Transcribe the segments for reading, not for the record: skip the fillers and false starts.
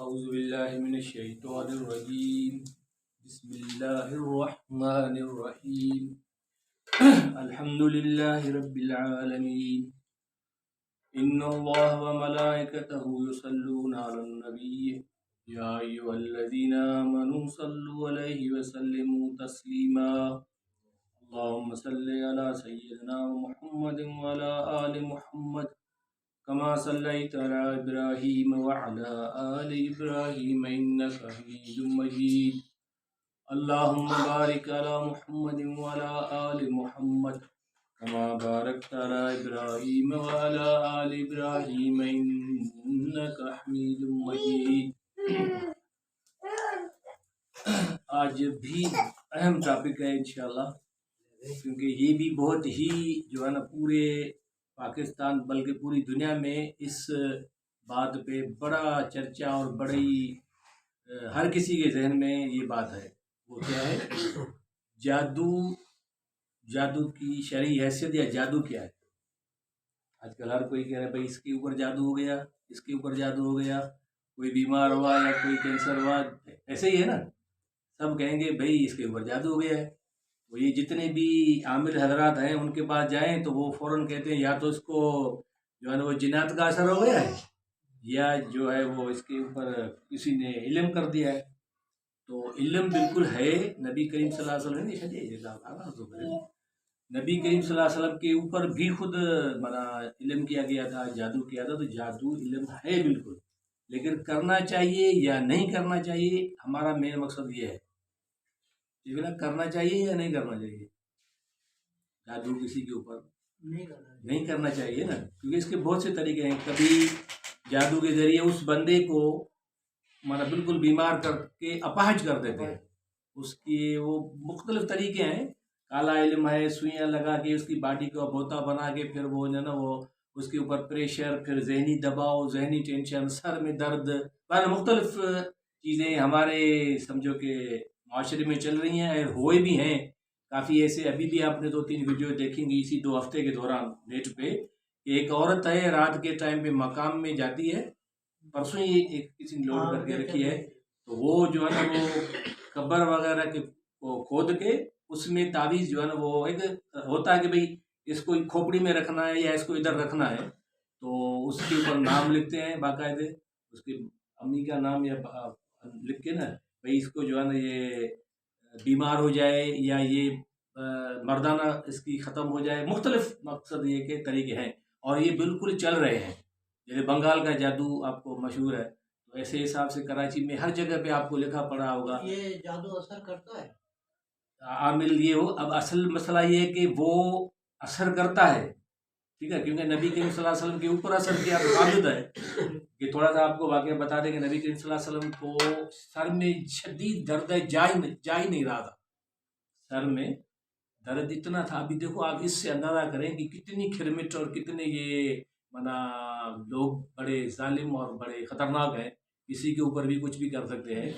أعوذ بالله من الشيطان الرجيم بسم الله الرحمن الرحيم الحمد لله رب العالمين إن الله وملائكته يصلون على النبي يا أيها الذين آمنوا صلوا عليه وسلموا تسليما اللهم صل على سيدنا محمد وعلى آل محمد كما صليت على إبراهيم وعلى آل إبراهيم إنك حميد مجيد اللهم بارك على محمد وعلى آل محمد كما باركت على إبراهيم وعلى آل إبراهيم إنك حميد مجيد. آج بھی اہم ٹاپک ہے انشاءاللہ، کیونکہ یہ بھی بہت ہی جو ہے نا پورے پاکستان بلکہ پوری دنیا میں اس بات پہ بڑا چرچا اور بڑی ہر کسی کے ذہن میں یہ بات ہے. وہ کیا ہے؟ جادو کی شرعی حیثیت یا جادو کیا ہے. آج کل ہر کوئی کہہ رہا ہے بھائی اس کے اوپر جادو ہو گیا، اس کے اوپر جادو ہو گیا، کوئی بیمار ہوا یا کوئی کینسر ہوا، ایسے ہی ہے نا، سب کہیں گے بھائی اس کے اوپر جادو ہو گیا ہے. وہ یہ جتنے بھی عامل حضرات ہیں ان کے پاس جائیں تو وہ فوراً کہتے ہیں یا تو اس کو جو ہے نا وہ جنات کا اثر ہو گیا ہے، یا جو ہے وہ اس کے اوپر کسی نے علم کر دیا ہے. تو علم بالکل ہے. نبی کریم صلی اللہ علیہ وسلم نبی کریم صلی اللہ علیہ وسلم کے اوپر بھی خود علم کیا گیا تھا، جادو کیا تھا. تو جادو علم ہے بالکل، لیکن کرنا چاہیے یا نہیں کرنا چاہیے، ہمارا مین مقصد یہ ہے کہ کرنا چاہیے یا نہیں کرنا چاہیے. جادو کسی کے اوپر نہیں کرنا چاہیے نا، کیونکہ اس کے بہت سے طریقے ہیں. کبھی جادو کے ذریعے اس بندے کو بالکل بیمار کر کے اپاہج کر دیتے ہیں. اس کی وہ مختلف طریقے ہیں. کالا علم ہے، سوئیاں لگا کے اس کی باڈی کو بوتا بنا کے پھر وہ جو ہے نا وہ اس کے اوپر پریشر، پھر ذہنی دباؤ، ذہنی ٹینشن، سر میں درد، مختلف چیزیں ہمارے سمجھو کہ معاشرے میں چل رہی ہیں، ہوئے بھی ہیں کافی ایسے. ابھی بھی آپ نے 2-3 ویڈیو دیکھیں گی اسی 2 ہفتے کے دوران نیٹ پہ. ایک عورت ہے رات کے ٹائم پہ مقام میں جاتی ہے، پرسوں ہی ایک کسی نے لوڈ کر کے رکھی ہے. تو وہ جو ہے نا وہ قبر وغیرہ کے کھود کے اس میں تعویذ جو ہے نا وہ ایک ہوتا ہے کہ بھئی اس کو کھوپڑی میں رکھنا ہے یا اس کو ادھر رکھنا ہے. تو اس کے اوپر نام لکھتے ہیں باقاعدے، اس کی امی کا نام یا لکھ کے نا بھئی اس کو جو ہے نا یہ بیمار ہو جائے یا یہ مردانہ اس کی ختم ہو جائے. مختلف مقصد یہ کہ طریقے ہیں اور یہ بالکل چل رہے ہیں. جیسے بنگال کا جادو آپ کو مشہور ہے، تو ایسے حساب سے کراچی میں ہر جگہ پہ آپ کو لکھا پڑا ہوگا. یہ جادو اثر کرتا ہے؟ عامل یہ ہو. اب اصل مسئلہ یہ ہے کہ وہ اثر کرتا ہے، ٹھیک ہے، کیونکہ نبی کریم صلی اللہ علیہ وسلم کے اوپر اثر کیا تو ثابت ہے. کہ تھوڑا سا آپ کو واقعہ بتا دیں کہ نبی کریم صلی اللہ علیہ وسلم کو سر میں شدید درد ہے، جا ہی نہیں رہا تھا. سر میں درد اتنا تھا. ابھی دیکھو آپ اس سے اندازہ کریں کہ کتنی کھرمٹ اور کتنے یہ لوگ بڑے ظالم اور بڑے خطرناک ہیں، کسی کے اوپر بھی کچھ بھی کر سکتے ہیں.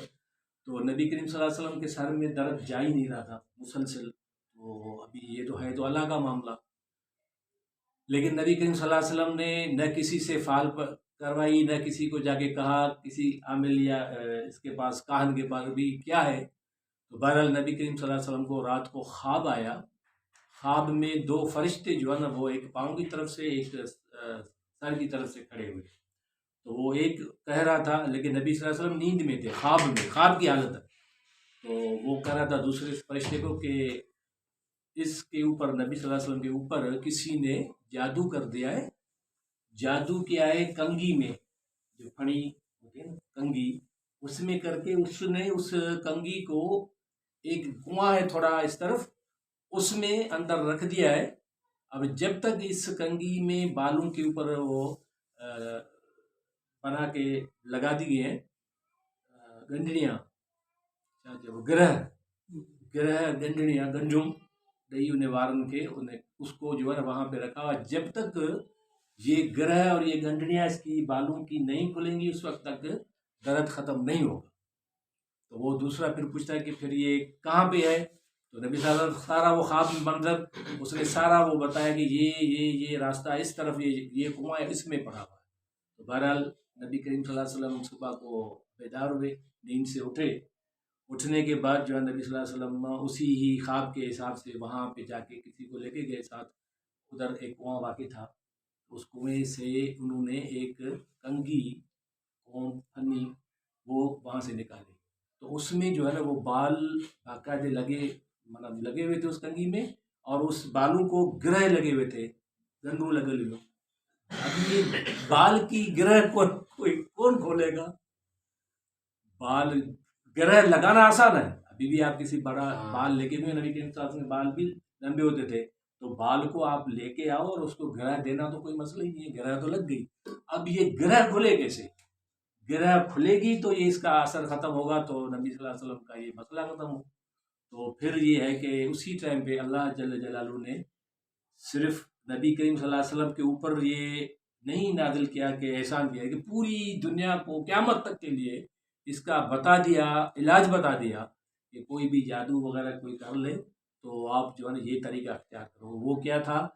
تو نبی کریم صلی اللہ علیہ وسلم کے سر میں درد جا ہی نہیں رہا تھا مسلسل. تو ابھی یہ تو ہے تو اللہ کا معاملہ. لیکن نبی کریم صلی اللہ علیہ وسلم نے نہ کسی سے فال کروائی، نہ کسی کو جا کے کہا کسی عامل یا اس کے پاس کاہن کے پاس بھی کیا ہے. تو بہرحال نبی کریم صلی اللہ علیہ وسلم کو رات کو خواب آیا. خواب میں 2 فرشتے جو ہے نا وہ ایک پاؤں کی طرف سے ایک سر کی طرف سے کھڑے ہوئے. تو وہ ایک کہہ رہا تھا، لیکن نبی صلی اللہ علیہ وسلم نیند میں تھے، خواب کی حالت ہے. تو وہ کہہ رہا تھا دوسرے فرشتے کو کہ اس کے اوپر نبی صلی اللہ علیہ وسلم کے اوپر کسی نے جادو کر دیا ہے. جادو کیا ہے؟ کنگھی میں جو پھڑی ہوتی ہے نا کنگھی، اس میں کر کے اس نے اس کنگھی کو ایک کنواں ہے تھوڑا اس طرف، اس میں اندر رکھ دیا ہے. اب جب تک اس کنگھی میں بالوں کے اوپر وہ بنا کے لگا دی گئے ہیں گنجڑیاں، گرہ گنجڑیاں گنجم دئی انہیں وارن کے انہیں اس کو جو ہے وہاں پہ رکھا. جب تک یہ گرہ اور یہ گنجڑیاں اس کی بالوں کی نہیں کھلیں گی اس وقت تک درد ختم نہیں ہوگا. تو وہ دوسرا پھر پوچھتا ہے کہ پھر یہ کہاں پہ ہے. تو نبی صلی اللہ علیہ وسلم سارا وہ خواب منظر اس نے سارا وہ بتایا کہ یہ راستہ اس طرف، یہ کنواں اس میں پڑا ہوا ہے. تو بہرحال نبی کریم صلی اللہ علیہ وسلم صبح کو بیدار ہوئے، نیند سے اٹھنے کے بعد جو ہے نبی صلی اللہ علیہ وسلم اسی ہی خواب کے حساب سے وہاں پہ جا کے کسی کو لے کے گئے ساتھ. ادھر ایک کنواں واقع تھا، اس کنویں سے انہوں نے ایک کنگھی پھنی وہ وہاں سے نکالی. تو اس میں جو ہے نا وہ بال باقاعدے لگے ہوئے تھے اس کنگھی میں، اور اس بالوں کو گرہ لگے ہوئے تھے، گنگو لگے ہوئے. اب یہ بال کی گرہ کون کھولے گا؟ بال گرہ لگانا آسان ہے، ابھی بھی آپ کسی بڑا بال لے کے بھی، نبی کریم صلی اللہ علیہ وسلم کے بال بھی لمبے ہوتے تھے، تو بال کو آپ لے کے آؤ اور اس کو گرہ دینا تو کوئی مسئلہ ہی نہیں ہے، گرہ تو لگ گئی. اب یہ گرہ کھلے کیسے؟ گرہ کھلے گی تو یہ اس کا اثر ختم ہوگا، تو نبی صلی اللہ علیہ وسلم کا یہ مسئلہ ختم ہو. تو پھر یہ ہے کہ اسی ٹائم پہ اللہ جل جلالہ نے صرف نبی کریم صلی اللہ علیہ وسلم کے اوپر یہ نہیں نازل کیا کہ احسان کیا کہ پوری دنیا کو قیامت تک کے لیے اس کا بتا دیا، علاج بتا دیا کہ کوئی بھی جادو وغیرہ کوئی کر لے تو آپ جو ہے نا یہ طریقہ اختیار کرو. وہ کیا تھا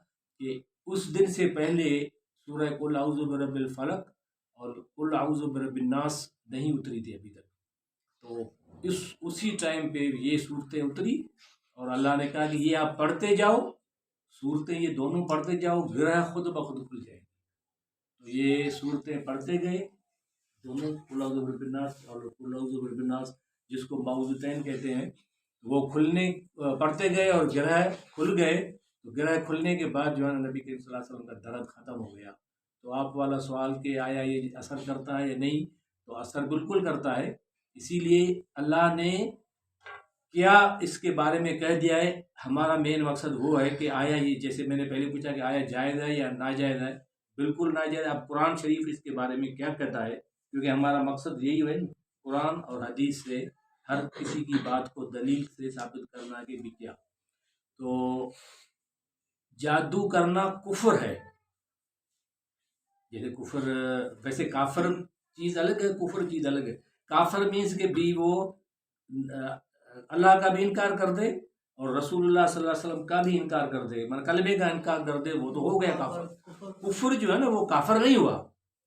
کہ اس دن سے پہلے سورہ قل اعوذ برب الفلق اور قل اعوذ برب الناس نہیں اتری تھی ابھی تک. تو اسی ٹائم پہ یہ صورتیں اتری اور اللہ نے کہا کہ یہ آپ پڑھتے جاؤ، صورتیں یہ دونوں پڑھتے جاؤ، گرہ خود بخود کھل جائے. تو یہ صورتیں پڑھتے گئے دونوں، قل اعوذ برب الناس اور قل اعوذ برب الناس جس کو معوذتین کہتے ہیں، وہ پڑھتے گئے اور گرہ کھل گئے. تو گرہ کھلنے کے بعد جو ہے نا نبی کریم صلی اللہ علیہ وسلم کا درد ختم ہو گیا. تو آپ والا سوال کہ آیا یہ اثر کرتا ہے یا نہیں، تو اثر بالکل کرتا ہے. اسی لیے اللہ نے کیا اس کے بارے میں کہہ دیا ہے. ہمارا مین مقصد وہ ہے کہ آیا یہ، جیسے میں نے پہلے پوچھا کہ آیا جائز ہے یا ناجائز ہے، بالکل ناجائز. اب قرآن شریف اس کے بارے میں کیا کہتا ہے، کیونکہ ہمارا مقصد یہی ہے قرآن اور حدیث سے ہر کسی کی بات کو دلیل سے ثابت کرنا کہ بھی کیا. تو جادو کرنا کفر ہے. جیسے کفر، ویسے کافر چیز الگ ہے، کفر چیز الگ ہے. کافر مینس کہ بھی وہ اللہ کا بھی انکار کر دے اور رسول اللہ صلی اللہ علیہ وسلم کا بھی انکار کر دے، مطلب کلمے کا انکار کر دے، وہ تو ہو گیا کافر. کفر جو ہے نا وہ کافر نہیں ہوا،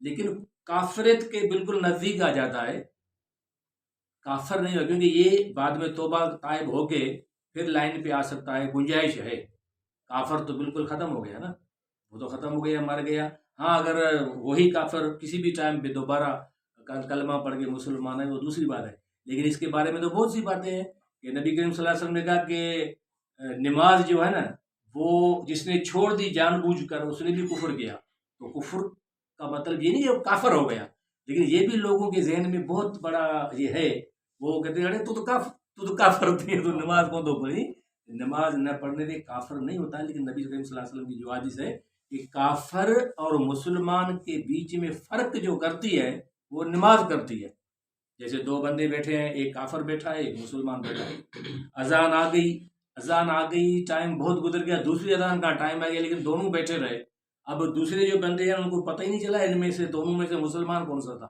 لیکن کافرت کے بالکل نزدیک آ جاتا ہے، کافر نہیں ہوا. کیونکہ یہ بعد میں توبہ تائب ہو کے پھر لائن پہ آ سکتا ہے، گنجائش ہے. کافر تو بالکل ختم ہو گیا نا، وہ تو ختم ہو گیا، مر گیا. ہاں اگر وہی کافر کسی بھی ٹائم پہ دوبارہ کلمہ پڑھ کے مسلمان ہے وہ دوسری بات ہے. لیکن اس کے بارے میں تو بہت سی باتیں ہیں کہ نبی کریم صلی اللہ علیہ وسلم نے کہا کہ نماز جو ہے نا وہ جس نے چھوڑ دی جان بوجھ کر اس نے بھی کفر کیا. تو کفر کا مطلب یہ نہیں ہے وہ کافر ہو گیا، لیکن یہ بھی لوگوں کے ذہن میں بہت بڑا یہ ہے. وہ کہتے ہیں ارے تو تو کافر تھی، تو نماز کون تو پڑھی؟ نماز نہ پڑھنے سے کافر نہیں ہوتا. لیکن نبی کریم صلی اللہ علیہ وسلم کی جو حدیث ہے کہ کافر اور مسلمان کے بیچ میں فرق جو کرتی ہے وہ نماز کرتی ہے. جیسے دو بندے بیٹھے ہیں، ایک کافر بیٹھا ہے ایک مسلمان بیٹھا ہے. اذان آ گئی، ٹائم بہت گزر گیا، دوسری اذان کا ٹائم آ گیا، لیکن دونوں بیٹھے رہے. اب دوسرے جو بندے ہیں ان کو پتہ ہی نہیں چلا ان میں سے دونوں میں سے مسلمان کون سا تھا.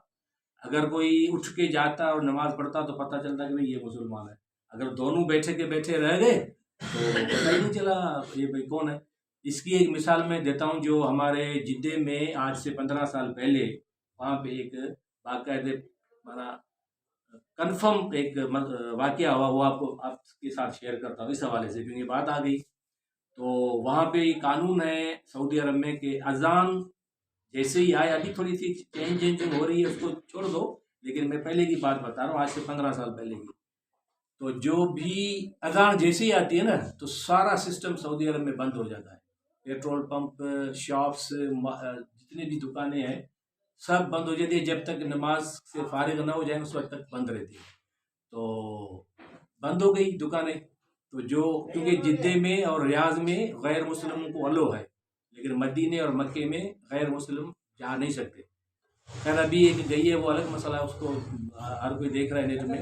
اگر کوئی اٹھ کے جاتا اور نماز پڑھتا تو پتہ چلتا کہ یہ مسلمان ہے. اگر دونوں بیٹھے کے بیٹھے رہ گئے تو پتہ ہی نہیں چلا یہ بھائی کون ہے. اس کی ایک مثال میں دیتا ہوں. جو ہمارے جدے میں آج سے 15 سال پہلے وہاں پہ ایک باقاعدہ کنفرم ایک واقعہ ہوا، وہ آپ کے ساتھ شیئر کرتا ہوں اس حوالے سے کیونکہ بات آ گئی. تو وہاں پہ قانون ہے سعودی عرب میں کہ اذان جیسے ہی آئے، ابھی تھوڑی سی چینج ہو رہی ہے اس کو چھوڑ دو، لیکن میں پہلے کی بات بتا رہا ہوں آج سے 15 سال پہلے کی. تو جو بھی اذان جیسے ہی آتی ہے نا تو سارا سسٹم سعودی عرب میں بند ہو جاتا ہے. پیٹرول پمپ، شاپس، جتنے بھی دکانیں ہیں سب بند ہو جاتی ہے. جب تک نماز سے فارغ نہ ہو جائیں اس وقت تک بند رہتی ہے. تو بند ہو گئی دکانیں. تو کیونکہ جدے میں اور ریاض میں غیر مسلموں کو الو ہے، لیکن مدینے اور مکے میں غیر مسلم جا نہیں سکتے. خیر ابھی ایک گئی ہے وہ الگ مسئلہ ہے، اس کو ہر کوئی دیکھ رہا ہے نیٹ میں.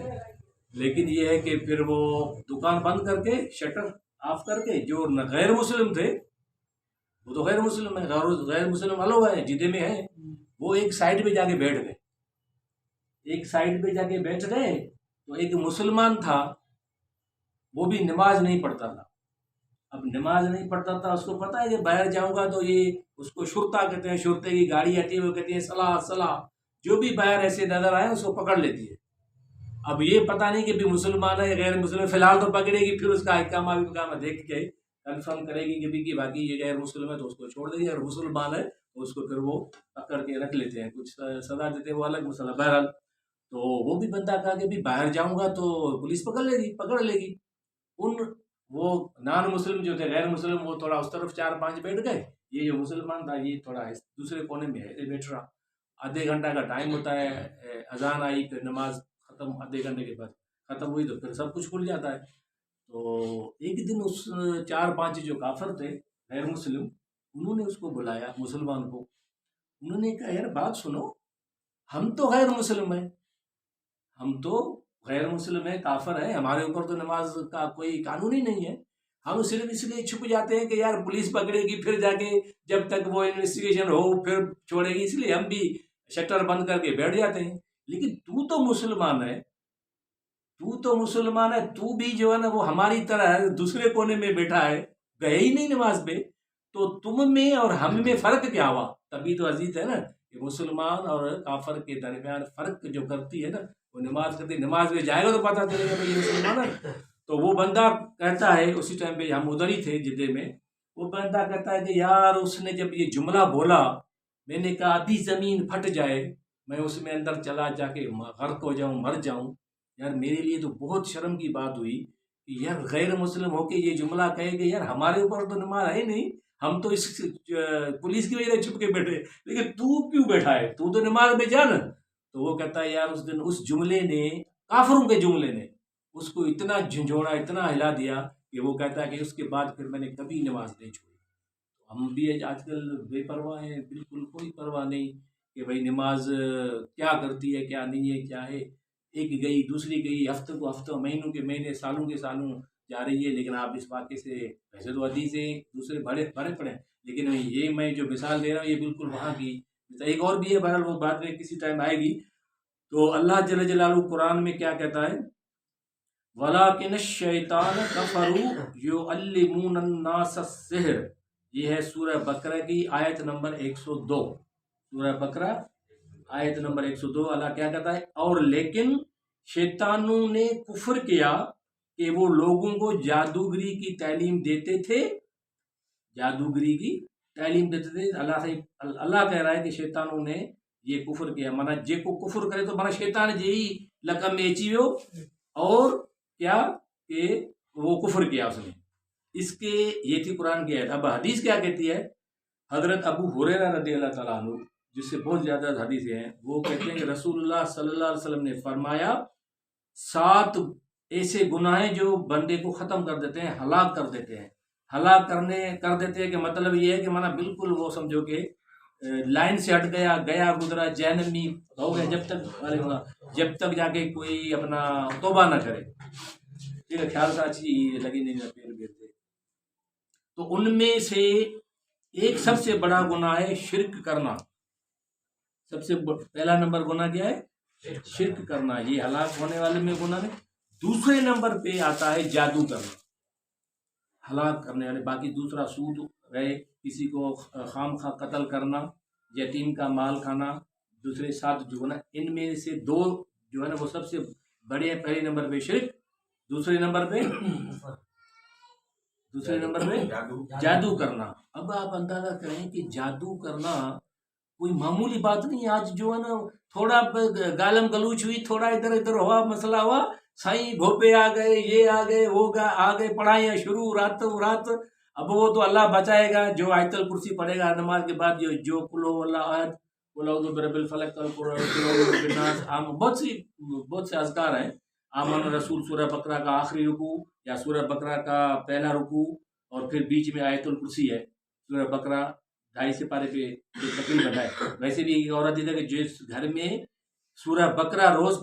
لیکن یہ ہے کہ پھر وہ دکان بند کر کے شٹر آف کر کے جو غیر مسلم تھے وہ تو غیر مسلم ہے، غیر مسلم الو ہے جدے میں ہے، وہ ایک سائڈ پہ جا کے بیٹھ گئے. تو ایک مسلمان تھا وہ بھی نماز نہیں پڑھتا تھا. اب نماز نہیں پڑھتا تھا، اس کو پتا ہے کہ باہر جاؤں گا تو یہ اس کو شرطہ کہتے ہیں، شرطے کی گاڑی آتی ہے وہ کہتی ہے صلاح صلاح، جو بھی باہر ایسے نظر آئے اس کو پکڑ لیتی ہے. اب یہ پتہ نہیں کہ بھی مسلمان ہے یا غیر مسلم، فی الحال تو پکڑے گی، پھر اس کا احکامہ وحکامہ دیکھ کے کنفرم کرے گی کہ باقی یہ غیر مسلم ہے تو اس کو چھوڑ دے گی، اگر مسلمان ہے تو اس کو پھر وہ پکڑ کے رکھ لیتے ہیں، کچھ سزا دیتے ہیں، وہ الگ مسئلہ۔ بہرحال تو وہ بھی بندہ کہا کہ بھی باہر جاؤں گا تو پولیس پکڑ لے گی۔ ان وہ نان مسلم جو تھے، غیر مسلم، وہ تھوڑا اس طرف 4-5 بیٹھ گئے، یہ جو مسلمان تھا یہ تھوڑا دوسرے کونے میں ہے بیٹھ رہا۔ آدھے گھنٹہ کا ٹائم ہوتا ہے، اذان آئی، پھر نماز ختم، آدھے گھنٹے کے بعد ختم ہوئی تو پھر سب کچھ کھل جاتا ہے۔ تو ایک دن اس 4-5 جو کافر تھے غیر مسلم، انہوں نے اس کو بلایا مسلمان کو، انہوں نے کہا یار بات سنو، ہم تو غیر مسلم ہیں، ہم تو غیر مسلم ہیں، کافر ہیں، ہمارے اوپر تو نماز کا کوئی قانون ہی نہیں ہے، ہم صرف اس لیے چھپ جاتے ہیں کہ یار پولیس پکڑے گی، پھر جا کے جب تک وہ انویسٹیگیشن ہو پھر چھوڑے گی، اس لیے ہم بھی شٹر بند کر کے بیٹھ جاتے ہیں۔ لیکن تو مسلمان ہے، تو بھی جو ہے نا وہ ہماری طرح ہے، دوسرے کونے میں بیٹھا ہے، گئے ہی نہیں نماز پہ، تو تم میں اور ہم میں فرق کیا ہوا؟ تبھی تو عزیز ہے نا کہ مسلمان اور کافر کے درمیان فرق جو کرتی ہے نا وہ نماز کرتی، نماز میں جائے گا تو پتہ چلے گا بھائی یہ مسلمان ہے۔ تو وہ بندہ کہتا ہے، اسی ٹائم پہ ہم ادھر ہی تھے جدے میں، وہ بندہ کہتا ہے کہ یار اس نے جب یہ جملہ بولا، میں نے کہا ابھی زمین پھٹ جائے، میں اس میں اندر چلا جا کے غرق ہو جاؤں، مر جاؤں، یار میرے لیے تو بہت شرم کی بات ہوئی کہ یار غیر مسلم ہو کے یہ جملہ کہے کہ یار ہمارے اوپر تو نماز ہے نہیں، ہم تو اس پولیس کی وجہ سے چھپ کے بیٹھے، لیکن تو کیوں بیٹھا ہے، تو نماز میں جا نا۔ تو وہ کہتا ہے یار اس دن اس جملے نے، کافروں کے جملے نے اس کو اتنا جھنجھوڑا، اتنا ہلا دیا کہ وہ کہتا ہے کہ اس کے بعد پھر میں نے کبھی نماز نہیں چھوڑی۔ ہم بھی آج کل بے پرواہ ہیں، بالکل کوئی پرواہ نہیں کہ بھائی نماز کیا کرتی ہے، کیا نہیں ہے، کیا ہے، ایک گئی دوسری گئی، ہفتوں کو ہفتوں، مہینوں کے مہینے، سالوں کے سالوں جا رہی ہے۔ لیکن آپ اس واقعے سے ویسے تو حدیثیں دوسرے بھرے پڑے، لیکن یہ میں جو مثال دے رہا ہوں یہ بالکل وہاں کی، ایک اور بھی ہے، بہرحال وہ بعد میں کسی ٹائم آئے گی۔ تو اللہ جل جلالہ قرآن میں کیا کہتا ہے، وَلَٰكِنَ الشَّيْطَانَ كَفَرُوا يُعَلِّمُونَ النَّاسَ السِّحْرَ، یہ ہے سورہ بقرہ کی آیت نمبر 102۔ سورہ بقرہ آیت نمبر 102، اللہ کیا کہتا ہے، اور لیکن شیطانوں نے کفر کیا کہ وہ لوگوں کو جادوگری کی تعلیم دیتے تھے، جادوگری کی تعلیم دیتے تھے۔ اللہ کہہ رہا ہے کہ شیطانوں نے یہ کفر کیا، مانا جے کو کفر کرے تو مانا شیطان جی لقم میں چیو، اور کیا کہ وہ کفر کیا اس نے، اس کے یہ تھی قرآن کی آیت۔ اب حدیث کیا کہتی ہے، حضرت ابو ہریرہ رضی اللہ تعالیٰ عنہ، جس سے بہت زیادہ حدیثیں ہیں، وہ کہتے ہیں کہ رسول اللہ صلی اللہ علیہ وسلم نے فرمایا 7 ایسے گناہ ہیں جو بندے کو ختم کر دیتے ہیں، ہلاک کر دیتے ہیں۔ ہلاک کر دیتے ہیں کہ مطلب یہ ہے کہ مانا بالکل وہ سمجھو کہ لائن سے ہٹ گیا گزرا، جہنمی ہو گیا، جب تک جا کے کوئی اپنا توبہ نہ کرے۔ ٹھیک ہے، خیال تھا اچھی لگی نہیں پیر بیٹھتے۔ تو ان میں سے ایک سب سے بڑا گناہ ہے شرک کرنا، سب سے پہلا نمبر گناہ کیا ہے، شرک کرنا، یہ ہلاک ہونے والے میں گناہ ہے۔ دوسرے نمبر پہ آتا ہے جادو کرنا، ہلاک کرنے والے، باقی دوسرا سود گئے، کسی کو خام خواہ قتل کرنا، یتیم کا مال کھانا، دوسرے 7 جو ہے نا، ان میں سے 2 جو ہے نا وہ سب سے بڑے ہیں۔ پہلے نمبر پہ شرک، دوسرے نمبر پہ جادو کرنا۔ اب آپ اندازہ کریں کہ جادو کرنا کوئی معمولی بات نہیں۔ آج جو ہے نا تھوڑا گالم گلوچ ہوئی، تھوڑا ادھر ادھر ہوا، مسئلہ ہوا، سائیں بھوپے آ گئے، یہ آ گئے، وہ آ گئے، پڑھائیاں شروع رات۔ اب وہ تو اللہ بچائے گا، جو آیت الکرسی پڑھے گا نماز کے بعد، جو قل هو اللہ احد، قل اعوذ برب الفلق، قل اعوذ برب الناس، بہت سے اذکار ہیں۔ آمن رسول سورہ بقرہ کا آخری رکوع یا سورہ بقرہ کا پہلا رکوع، اور پھر بیچ میں آیت الکرسی ہے۔ سورہ بقرہ 2.5 سپارے پہ تقریباً ہے۔ ویسے بھی ایک عورت ہے کہ جس گھر میں سورہ بقرہ روز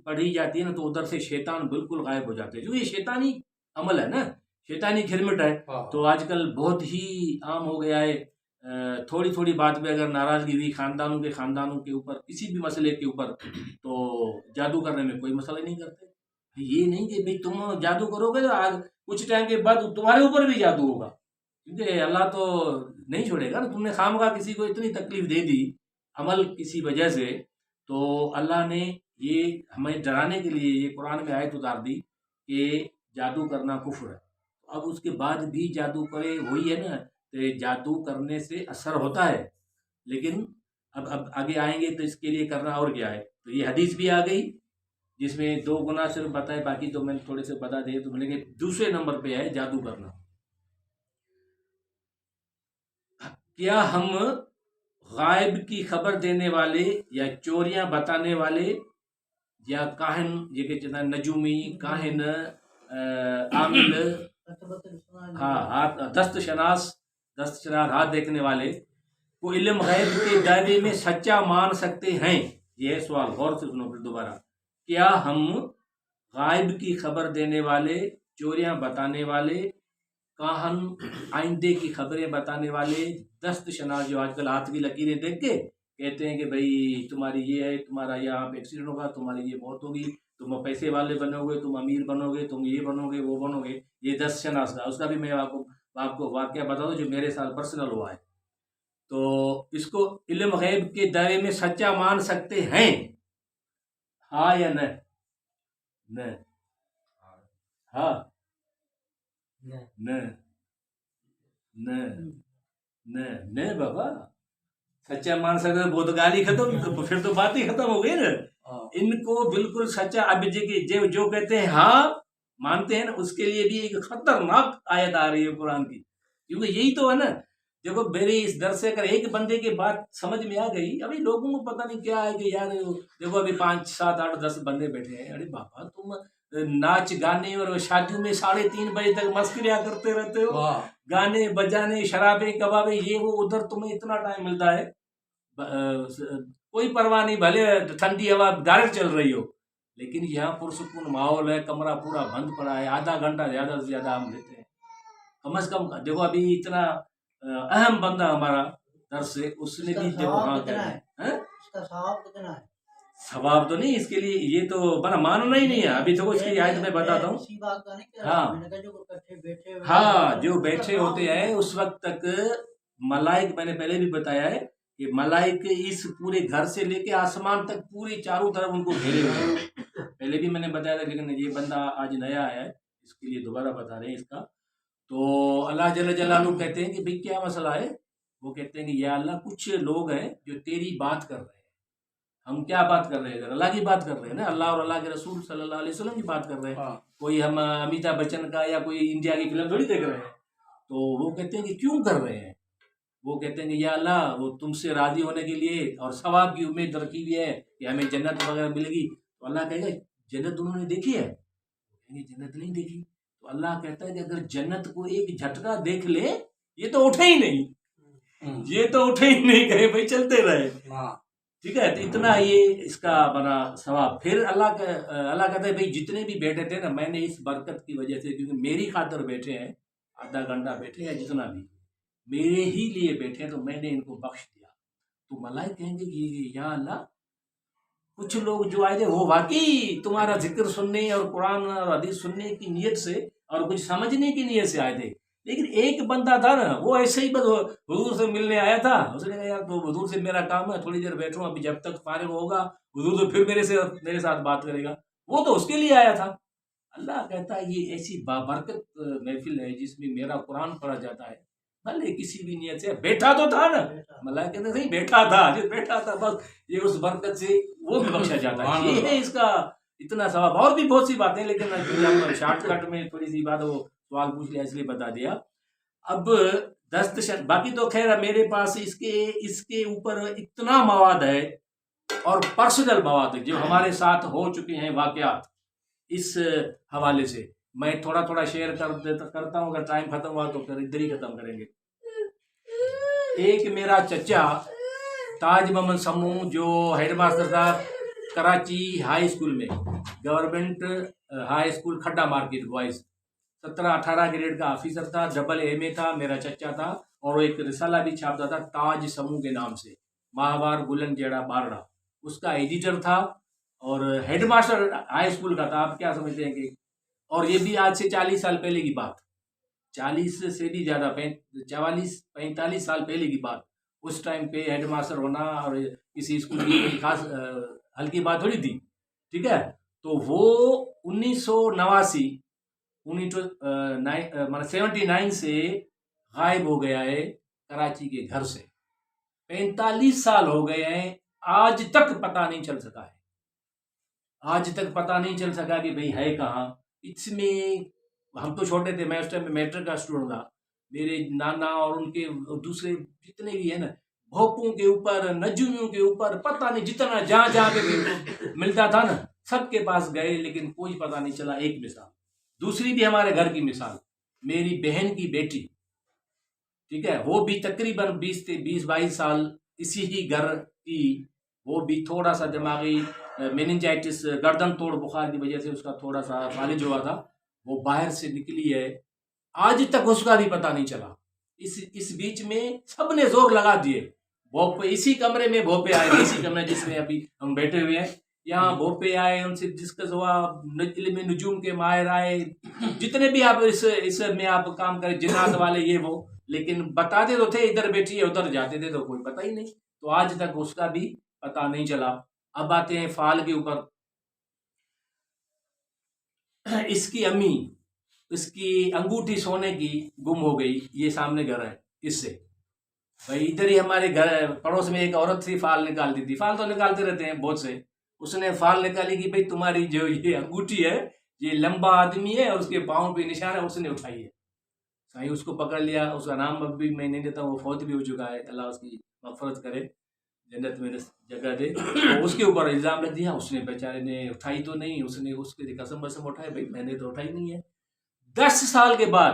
پڑھی جاتی ہے نا تو ادھر سے شیطان بالکل غائب ہو جاتے ہیں، جو یہ شیطانی عمل ہے نا، شیطانی گھرمٹ ہے۔ تو آج کل بہت ہی عام ہو گیا ہے، تھوڑی بات پہ اگر ناراضگی ہوئی خاندانوں کے اوپر، کسی بھی مسئلے کے اوپر، تو جادو کرنے میں کوئی مسئلہ نہیں کرتے۔ یہ نہیں کہ بھئی تم جادو کرو گے تو کچھ ٹائم کے بعد تمہارے اوپر بھی جادو ہوگا، کیونکہ اللہ تو نہیں چھوڑے گا نا۔ تم نے خامخواہ کسی کو اتنی تکلیف دے دی عمل کسی وجہ سے، تو اللہ نے یہ ہمیں ڈرانے کے لیے یہ قرآن میں آیت اتار دی کہ جادو کرنا کفر ہے. اب اس کے بعد بھی جادو کرے وہی ہے نا، کہ جادو کرنے سے اثر ہوتا ہے، لیکن اب آگے آئیں گے تو اس کے لیے کرنا اور کیا ہے. تو یہ حدیث بھی آ گئی جس میں 2 گنا صرف بتائے، باقی تو میں نے تھوڑے سے بتا دے تو ملیں گے. دوسرے نمبر پہ ہے جادو کرنا. کیا ہم غائب کی خبر دینے والے یا چوریاں بتانے والے یا کاہن، یہ کہ جتنا نجومی، کاہن، عامل، ہاں دست شناس ہاتھ دیکھنے والے کو علم غیب کے دعوے میں سچا مان سکتے ہیں؟ یہ ہے سوال، غور سے سنو پھر دوبارہ. کیا ہم غائب کی خبر دینے والے، چوریاں بتانے والے، کاہن، آئندے کی خبریں بتانے والے، دست شناس جو آج کل ہاتھ کی لکیریں دیکھ کے کہتے ہیں کہ بھائی تمہاری یہ ہے، تمہارا یہاں پہ ایکسیڈنٹ ہوگا، تمہاری یہ موت ہوگی، تم پیسے والے بنو گے، تم امیر بنو گے، تم یہ بنو گے، وہ بنو گے، یہ دست شناس کا. اس کا بھی میں آپ کو واقعہ بتا دوں جو میرے ساتھ پرسنل ہوا ہے. تو اس کو علم غیب کے دائرے میں سچا مان سکتے ہیں؟ ہاں یا نہ؟ نہ. ہاں نہ نہ نہ نہ بابا، سچا مان سکتے وہ تو گالی ختم، پھر تو بات ہی ختم ہو گئی نا. ان کو بالکل سچا. اب جو کہتے ہیں ہاں مانتے ہیں نا، اس کے لیے بھی ایک خطرناک آیت آ رہی ہے قرآن کی، کیونکہ یہی تو ہے نا. دیکھو میری اس در سے اگر ایک بندے کی بات سمجھ میں آ گئی، ابھی لوگوں کو پتہ نہیں کیا ہے کہ یار دیکھو ابھی 5 7 8 10 بندے بیٹھے ہیں. ارے بابا تم ناچ گانے اور شادیوں میں 3:30 بجے تک مسکریاں کرتے رہتے ہو، گانے بجانے، شرابیں کبابیں، یہ وہ، ادھر تمہیں اتنا ٹائم ملتا ہے، کوئی پرواہ نہیں، بھلے ٹھنڈی ہوا ڈائریکٹ چل رہی ہو، لیکن یہاں پرسکون ماحول ہے، کمرہ پورا بند پڑا ہے، آدھا گھنٹہ زیادہ سے زیادہ ہم لیتے ہیں کم از کم. دیکھو ابھی اتنا اہم بندہ ہمارا درس سے، اس نے بھی دیکھو ہاں کہنا ہے. اس کا ثواب کتنا ہے؟ ثواب تو نہیں اس کے لیے، یہ تو بنا ماننا ہی نہیں ہے. ابھی دیکھو اس کی آیت میں بتاتا ہوں. ہاں جو بیٹھے ہوتے ہیں اس وقت تک ملائک، میں نے پہلے بھی بتایا ہے کہ ملائک اس پورے گھر سے لے کے آسمان تک پوری چاروں طرف ان کو گھیرے ہوئے ہیں. پہلے بھی میں نے بتایا تھا، لیکن یہ بندہ آج نیا آیا ہے، اس کے لیے دوبارہ بتا رہے ہیں اس کا. تو اللہ جل جلالہ کہتے ہیں کہ بھئی کیا مسئلہ ہے؟ وہ کہتے ہیں کہ یا اللہ کچھ لوگ ہیں جو تیری بات کر رہے ہیں. ہم کیا بات کر رہے ہیں؟ اللہ کی بات کر رہے ہیں نا، اللہ اور اللہ کے رسول صلی اللہ علیہ وسلم کی بات کر رہے ہیں. کوئی ہم امیتابھ بچن کا یا کوئی انڈیا کی فلم تھوڑی دیکھ رہے ہیں. تو وہ کہتے ہیں کہ کیوں کر رہے ہیں؟ وہ کہتے ہیں کہ یا اللہ وہ تم سے راضی ہونے کے لیے اور ثواب کی امید رکھی ہوئی ہے کہ ہمیں جنت وغیرہ ملے گی. تو اللہ کہے گا جنت انہوں نے دیکھی ہے؟ جنت نہیں دیکھی. تو اللہ کہتا ہے کہ اگر جنت کو ایک جھٹکا دیکھ لے، یہ تو اٹھے ہی نہیں، یہ تو اٹھے ہی نہیں، کہے بھائی چلتے رہے. ٹھیک ہے، تو اتنا یہ اس کا بنا ثواب. پھر اللہ کہتا ہے بھائی جتنے بھی بیٹھے تھے نا، میں نے اس برکت کی وجہ سے، کیونکہ میری خاطر بیٹھے ہیں، آدھا گھنٹہ بیٹھے ہیں، جتنا بھی میرے ہی لیے بیٹھے ہیں، تو میں نے ان کو بخش دیا. تو ملائک کہیں گے کہ یا اللہ کچھ لوگ جو آئے تھے وہ واقعی تمہارا ذکر سننے اور قرآن اور حدیث سننے کی نیت سے اور کچھ سمجھنے کی نیت سے آئے تھے، لیکن ایک بندہ تھا نا وہ ایسے ہی بس حضور سے ملنے آیا تھا. اس نے کہا یار تو حضور سے میرا کام ہے، تھوڑی دیر بیٹھوں، ابھی جب تک فارغ ہوگا حضور تو پھر میرے ساتھ بات کرے گا. وہ تو اس کے لیے آیا تھا. اللہ کہتا ہے یہ ایسی بابرکت محفل ہے جس میں میرا قرآن پڑھا جاتا ہے، بھلے کسی بھی نیت سے بیٹھا تو تھا نا. ملائکہ کہتے نہیں بیٹھا تھا، جو بیٹھا تھا بس یہ اس برکت سے وہ بھی بخشا جاتا ہے. یہ ہے اس کا اتنا ثواب. اور بھی بہت سی باتیں، لیکن شارٹ کٹ میں تھوڑی سی بات وہ سوال پوچھ لیا اس لیے بتا دیا. اب باقی تو خیر میرے پاس اس کے اوپر اتنا مواد ہے اور پرسنل مواد جو ہمارے ساتھ ہو چکے ہیں واقعات، اس حوالے سے میں تھوڑا شیئر کرتا ہوں. اگر ٹائم ختم ہوا تو پھر ادھر ہی ختم کریں گے. ایک میرا چچا تاج محمد سمو جو ہیڈ ماسٹر تھا کراچی ہائی اسکول میں، گورنمنٹ ہائی اسکول کھڈا مارکیٹ بوائز، 17-18 گریڈ کا آفیسر تھا، ڈبل MA تھا، میرا چچا تھا. اور وہ ایک رسالہ بھی چھاپتا تھا تاج سمو کے نام سے، ماہوار گلن جیڑا بارڑا، اس کا ایڈیٹر تھا اور ہیڈ ماسٹر ہائی اسکول کا تھا. آپ کیا سمجھتے ہیں کہ، اور یہ بھی آج سے 40 سال پہلے کی بات، 40 سے بھی زیادہ 45 سال پہلے کی بات. اس ٹائم پہ ہیڈ ماسٹر ہونا اور کسی اسکول کی خاص ہلکی بات تھوڑی تھی. ٹھیک ہے. تو وہ 1989 79 سے غائب ہو گیا ہے کراچی کے گھر سے. 45 سال ہو گئے ہیں, آج تک پتہ نہیں چل سکا ہے. آج تک پتہ نہیں چل سکا کہ بھئی ہے کہاں. اس میں ہم تو چھوٹے تھے, میں اس ٹائم میٹرک کا اسٹوڈنٹ تھا. میرے نانا اور ان کے دوسرے جتنے بھی ہیں نا, بھوپوں کے اوپر, نجومیوں کے اوپر, پتہ نہیں جتنا جہاں جہاں پہ بھی ملتا تھا نا, سب کے پاس گئے لیکن کوئی پتہ نہیں چلا. ایک مثال. دوسری بھی ہمارے گھر کی مثال, میری بہن کی بیٹی, ٹھیک ہے, وہ بھی تقریباً 20-22 سال اسی ہی گھر کی. وہ بھی تھوڑا سا دماغی میننجائٹس, گردن توڑ بخار کی وجہ سے اس کا تھوڑا سا فالج ہوا تھا. وہ باہر سے نکلی ہے, آج تک اس کا بھی پتہ نہیں چلا. اس بیچ میں سب نے زور لگا دیے. بھوپے اسی کمرے میں بھوپے آئے, اسی کمرے جس میں ابھی ہم بیٹھے ہوئے ہیں, یہاں بھوپے آئے, ان سے ڈسکس ہوا, علم نجوم کے ماہر آئے, جتنے بھی آپ اس میں آپ کام کریں, جنات والے یہ وہ, لیکن بتاتے تو تھے ادھر بیٹھی ہے, ادھر جاتے تھے تو کوئی پتہ ہی نہیں. تو آج تک اس کا بھی پتہ نہیں چلا. اب آتے ہیں فال کے اوپر. اس کی امی, اس کی انگوٹھی سونے کی گم ہو گئی. یہ سامنے گھر ہے, اس سے بھائی ادھر ہی ہمارے گھر پڑوس میں ایک عورت تھی, فال نکالتی تھی. فال تو نکالتے رہتے ہیں بہت سے. اس نے فال نکالی کہ بھائی تمہاری جو یہ انگوٹھی ہے, یہ لمبا آدمی ہے اور اس کے پاؤں پہ نشان ہے. اس نے اٹھائی ہے, صحیح اس کو پکڑ لیا. اس کا نام اب بھی میں نہیں دیتا, وہ فوت بھی ہو چکا ہے, اللہ اس کی مغفرت کرے, جنت میں جگہ دے. تو اس کے اوپر الزام رکھ دیا. اس نے بیچارے نے اٹھائی تو نہیں, اس نے اس کے قسم وسم اٹھائے, بھائی میں نے تو اٹھائی نہیں ہے. 10 سال کے بعد,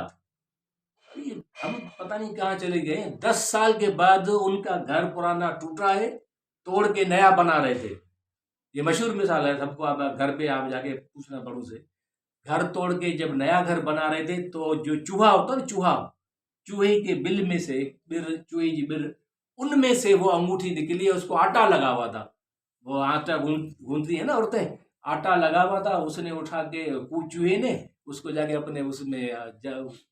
ہم پتہ نہیں کہاں چلے گئے, 10 سال کے بعد ان کا گھر پرانا ٹوٹا ہے, توڑ کے نیا بنا رہے تھے. یہ مشہور مثال ہے, سب کو آپ گھر پہ آپ جا کے پوچھنا بڑوں سے. گھر توڑ کے جب نیا گھر بنا رہے تھے تو جو چوہا ہوتا نا, چوہے کے بل میں سے, چوہے کی بل, ان میں سے وہ انگوٹھی نکلی ہے. اس کو آٹا لگا ہوا تھا, وہ آٹا گوندتی ہے نا عورتیں, آٹا لگا ہوا تھا. اس نے اٹھا کے, چوہے نے اس کو جا کے اپنے اس میں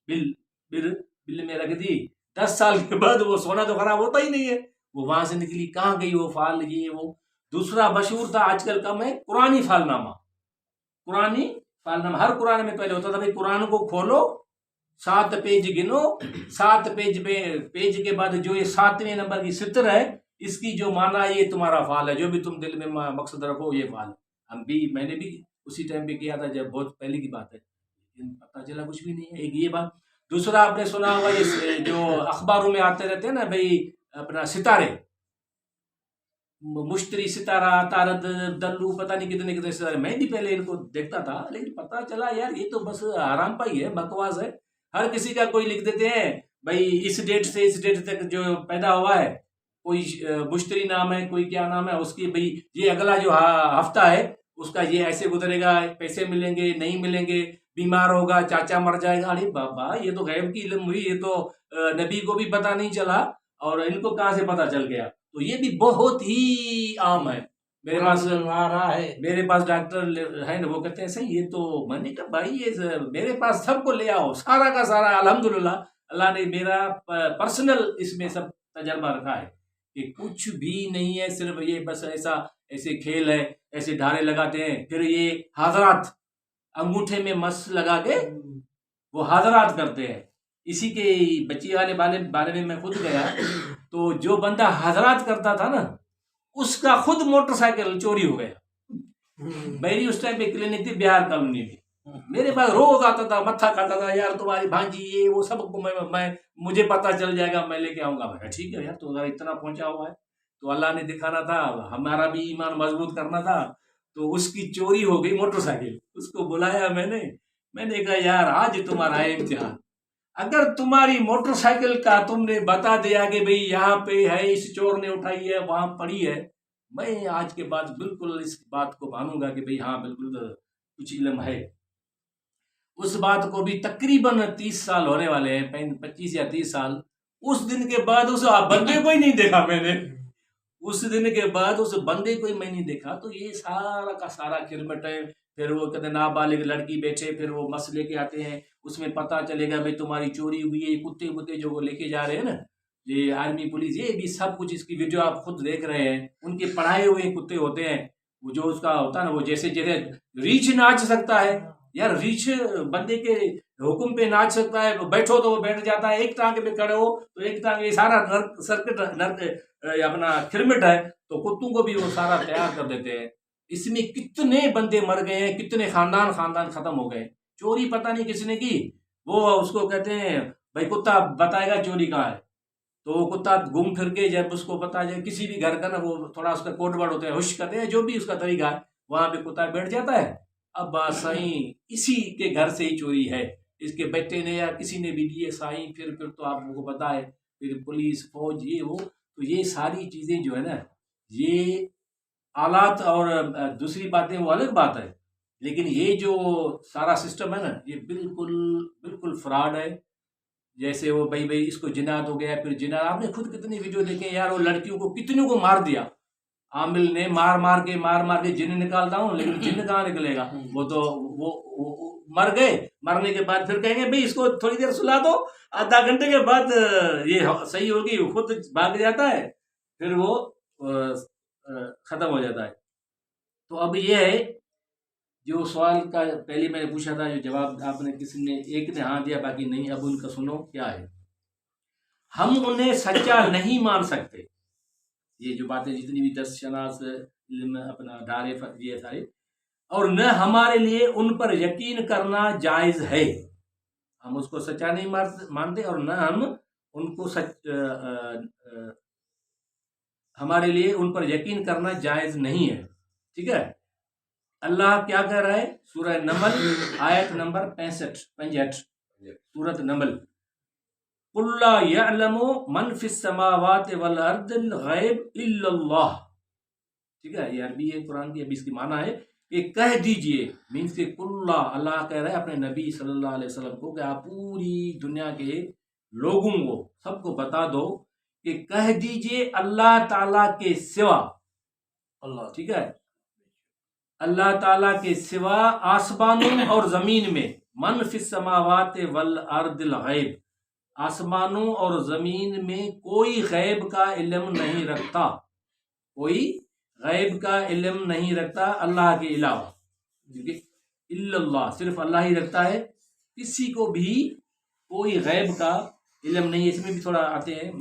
بل میں رکھ دی. 10 سال کے بعد وہ سونا تو خراب ہوتا ہی نہیں ہے, وہ وہاں سے نکلی. کہاں گئی وہ فال, یہ وہ. دوسرا مشہور تھا, آج کل کم ہے, قرآنی فال نامہ. ہر قرآن میں پہلے ہوتا تھا بھائی قرآن کو کھولو, 7 پیج گنو, 7 پیج کے بعد جو یہ 7ویں نمبر کی سطر ہے, اس کی جو معنی یہ تمہارا فال ہے, جو بھی تم دل میں مقصد رکھو یہ فال. میں نے بھی اسی ٹائم پہ کیا تھا, جب بہت پہلے کی بات ہے, پتہ چلا کچھ بھی نہیں ہے. ایک یہ بات. دوسرا آپ نے سنا ہوگا یہ جو اخباروں میں آتے رہتے ہیں نا بھائی, اپنا ستارے, مشتری ستارہ, تارد, دلو, پتہ نہیں کتنے ستارے. میں بھی پہلے ان کو دیکھتا تھا, لیکن پتہ چلا یار یہ تو بس آرام پائی ہے, بکواس ہے. ہر کسی کا کوئی لکھ دیتے ہیں بھائی اس ڈیٹ سے اس ڈیٹ تک جو پیدا ہوا ہے, کوئی مشتری نام ہے, کوئی کیا نام ہے اس کی, بھائی یہ اگلا جو ہفتہ ہے اس کا یہ ایسے گزرے گا, پیسے ملیں گے, نہیں ملیں گے, بیمار ہوگا, چاچا مر جائے گا. ارے بابا یہ تو غیب کی علم ہوئی, یہ تو نبی کو بھی پتہ نہیں چلا, اور ان کو کہاں سے پتہ چل گیا. تو یہ بھی بہت ہی عام ہے. میرے پاس ڈاکٹر ہے نا, وہ کہتے ہیں صحیح یہ تو, میں نے کہا بھائی یہ میرے پاس سب کو لے آؤ, سارا کا سارا. الحمدللہ اللہ نے میرا پرسنل اس میں سب تجربہ رکھا ہے کہ کچھ بھی نہیں ہے, صرف یہ بس ایسے کھیل ہے, ایسے ڈھارے لگاتے ہیں. پھر یہ حضرات انگوٹھے میں مس لگا کے وہ حضرات کرتے ہیں. اسی کے بچی والے بارے میں خود گیا, تو جو بندہ حضرات کرتا تھا نا, اس کا خود موٹر سائیکل چوری ہو گیا. میری اس ٹائم پہ کلینک تھی بہار کالونی میں, میرے پاس روز آتا تھا, متھا کھاتا تھا, یار تمہاری بھانجی یہ وہ سب کو مجھے پتہ چل جائے گا, میں لے کے آؤں گا. میں ٹھیک ہے یار, تو اتنا پہنچا ہوا ہے, تو اللہ نے دکھانا تھا, ہمارا بھی ایمان مضبوط کرنا تھا. تو اس کی چوری ہو گئی موٹر سائیکل. اس کو بلایا میں نے کہا یار آج تمہارا ہے امتحان. اگر تمہاری موٹر سائیکل کا تم نے بتا دیا کہ بھئی یہاں پہ ہے, اس چور نے اٹھائی ہے, وہاں پڑی ہے, میں آج کے بعد بالکل اس بات کو مانوں گا کہ بھئی ہاں بالکل کچھ علم ہے. اس بات کو بھی تقریباً 30 سال ہونے والے ہیں, 25 یا 30 سال. اس دن کے بعد اس بندے کو ہی نہیں دیکھا میں نے, اس دن کے بعد اس بندے کو ہی میں نہیں دیکھا. تو یہ سارا کا سارا کرمٹ ہے. پھر وہ کہتے ہیں نابالغ لڑکی بیٹھے, پھر وہ مس لے کے آتے ہیں, اس میں پتہ چلے گا بھائی تمہاری چوری ہوئی ہے. کتے جو وہ لے کے جا رہے ہیں نا, یہ آرمی پولیس, یہ بھی سب کچھ اس کی ویڈیو آپ خود دیکھ رہے ہیں. ان کے پڑھائے ہوئے کتے ہوتے ہیں, وہ جو اس کا ہوتا ہے نا، وہ جیسے جیسے ریچھ ناچ سکتا ہے یار، ریچھ بندے کے حکم پہ ناچ سکتا ہے، بیٹھو تو وہ بیٹھ جاتا ہے، ایک ٹانگ پہ کھڑے ہو تو ایک ٹانگ، یہ سارا سرکٹ اپنا کھرمٹ ہے، تو کتوں کو بھی وہ سارا تیار کر دیتے ہیں۔ اس میں کتنے بندے مر گئے ہیں، کتنے خاندان ختم ہو گئے۔ چوری پتہ نہیں کس نے کی، وہ اس کو کہتے ہیں بھائی کتا بتائے گا چوری کہاں ہے، تو وہ کتا گھوم پھر کے جب اس کو پتا جائے کسی بھی گھر کا نا، وہ تھوڑا اس کا کوڈ ورڈ ہوتا ہے، ہوش کرتے ہیں، جو بھی اس کا طریقہ ہے، وہاں پہ کتا بیٹھ جاتا ہے۔ اب بات سائیں اسی کے گھر سے ہی چوری ہے، اس کے بیٹے نے یا کسی نے بھی دیے سائیں، پھر تو آپ کو پتا ہے، پھر پولیس فوج یہ وہ، تو یہ ساری چیزیں جو ہے نا، یہ آلات اور دوسری باتیں وہ الگ بات ہے، لیکن یہ جو سارا سسٹم ہے نا، یہ بالکل بالکل فراڈ ہے۔ جیسے وہ بھائی اس کو جنات ہو گیا، پھر جنات، آپ نے خود کتنی ویڈیو دیکھیں یار، وہ لڑکیوں کو کتنوں کو مار دیا، عامل نے مار کے جن نکالتا ہوں، لیکن جن کہاں نکلے گا، وہ تو وہ مر گئے، مرنے کے بعد پھر کہیں گے بھائی اس کو تھوڑی دیر سلا دو، آدھا گھنٹے کے بعد یہ صحیح ہوگی، خود بھاگ جاتا ہے، پھر وہ ختم ہو جاتا ہے۔ تو اب یہ ہے جو سوال کا پہلے میں نے پوچھا تھا، جو جواب آپ نے کسی نے ایک نے ہاں دیا باقی نہیں، اب ان کا سنو کیا ہے۔ ہم انہیں سچا نہیں مان سکتے، یہ جو باتیں جتنی بھی 10 شناس علم اپنا دارے یہ سارے، اور نہ ہمارے لیے ان پر یقین کرنا جائز ہے، ہم اس کو سچا نہیں مانتے، اور نہ ہم ان کو ہمارے لیے ان پر یقین کرنا جائز نہیں ہے، ٹھیک ہے۔ اللہ کیا کہہ رہا ہے، سورہ نمل آیت نمبر 65 سورۃ نمل، قُلْ لَا يَعْلَمُ مَنْ فِي السَّمَاوَاتِ وَالْأَرْضِ الْغَيْبَ إِلَّا اللَّهُ، ٹھیک ہے، یہ عربی ہے قرآن کی، ابھی اس کی معنی ہے کہ کہہ دیجئے، مینس کہ اللہ کہہ رہا ہے اپنے نبی صلی اللہ علیہ وسلم کو کہ آپ پوری دنیا کے لوگوں کو سب کو بتا دو کہ کہہ دیجئے اللہ تعالیٰ کے سوا، اللہ، ٹھیک ہے، اللہ تعالیٰ کے سوا آسمانوں اور زمین میں، من فی السماوات والارض الغیب، آسمانوں اور زمین میں کوئی غیب کا علم نہیں رکھتا، کوئی غیب کا علم نہیں رکھتا اللہ کے علاوہ، الا اللہ، صرف اللہ ہی رکھتا ہے، کسی کو بھی کوئی غیب کا علم نہیں ہے۔ اس میں بھی تھوڑا آتے ہیں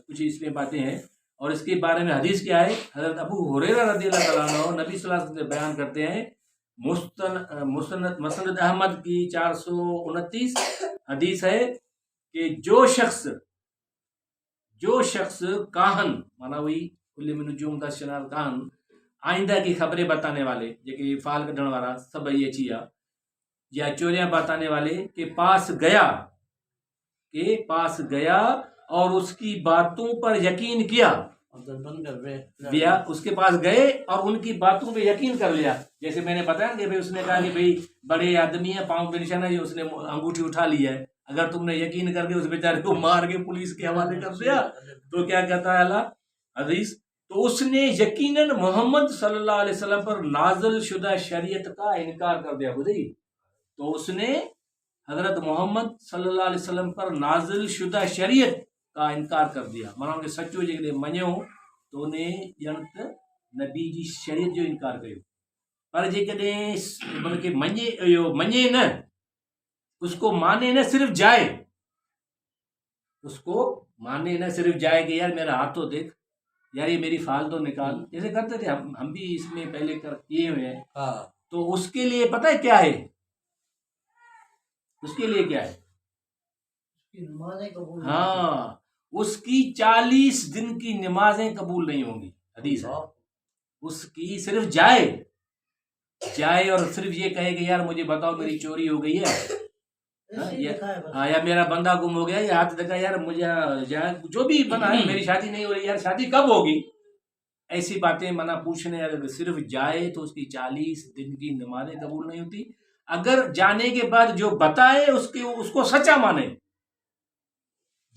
کچھ اس میں باتیں ہیں، اور اس کے بارے میں حدیث کیا ہے، حضرت ابو ہریرہ رضی اللہ تعالیٰ عنہ نبی صلی اللہ علیہ وسلم سے بیان کرتے ہیں، مسند احمد کی 429 حدیث ہے کہ جو شخص کاہن، مانا وہی کل من نجوم دا شنار کاہن، آئندہ کی خبریں بتانے والے، جیسے فال کڈن والا سب یہ چیا، یا چوریاں بتانے والے کے پاس گیا اور اس کی باتوں پر یقین کیا، اس کے پاس گئے اور ان کی باتوں پہ یقین کر لیا، جیسے میں نے بتایا کہ اس نے کہا کہ بھئی بڑے آدمی ہے، پاؤں پہ نشانہ ہے، اس نے انگوٹھی اٹھا لی ہے، اگر تم نے یقین کر کے اس بیچارے کو مار کے پولیس کے حوالے کر دیا تو کیا کہتا ہے اللہ حدیث، تو اس نے یقیناً محمد صلی اللہ علیہ وسلم پر نازل شدہ شریعت کا انکار کر دیا، بھائی، تو اس نے حضرت محمد صلی اللہ علیہ وسلم پر نازل شدہ شریعت کا انکار کر دیا، مانا کہ سچو جے منو تو نے ینت نبی جی شریعت جو انکار کریو، پر جے مطلب کہ منے نہ، اس کو مانے نہ، صرف جائے، اس کو مانے نہ صرف جائے کہ یار میرا ہاتھ تو دیکھ، یار یہ میری فال تو نکال، جیسے کرتے تھے ہم بھی اس میں پہلے کیے ہوئے ہیں، تو اس کے لیے پتہ ہے کیا ہے، اس کے لیے کیا ہے، ہاں، اس کی 40 دن کی نمازیں قبول نہیں ہوں گی، حدیث ہے، اس کی صرف جائے اور صرف یہ کہے کہ یار مجھے بتاؤ میری چوری ہو گئی ہے، یا میرا بندہ گم ہو گیا، یا ہاتھ دکھا یار مجھے جو بھی بنا ہے، میری شادی نہیں ہو رہی، یار شادی کب ہوگی، ایسی باتیں منع پوچھنے، اگر صرف جائے تو اس کی 40 دن کی نمازیں قبول نہیں ہوتی، اگر جانے کے بعد جو بتائے اس کو سچا مانے،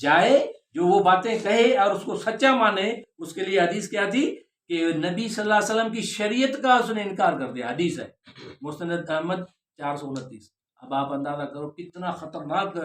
جائے جو وہ باتیں کہے اور اس کو سچا مانے، اس کے لیے حدیث کیا تھی کہ نبی صلی اللہ علیہ وسلم کی شریعت کا اس نے انکار کر دیا، حدیث ہے مسند احمد 429۔ اب آپ اندازہ کرو کتنا خطرناک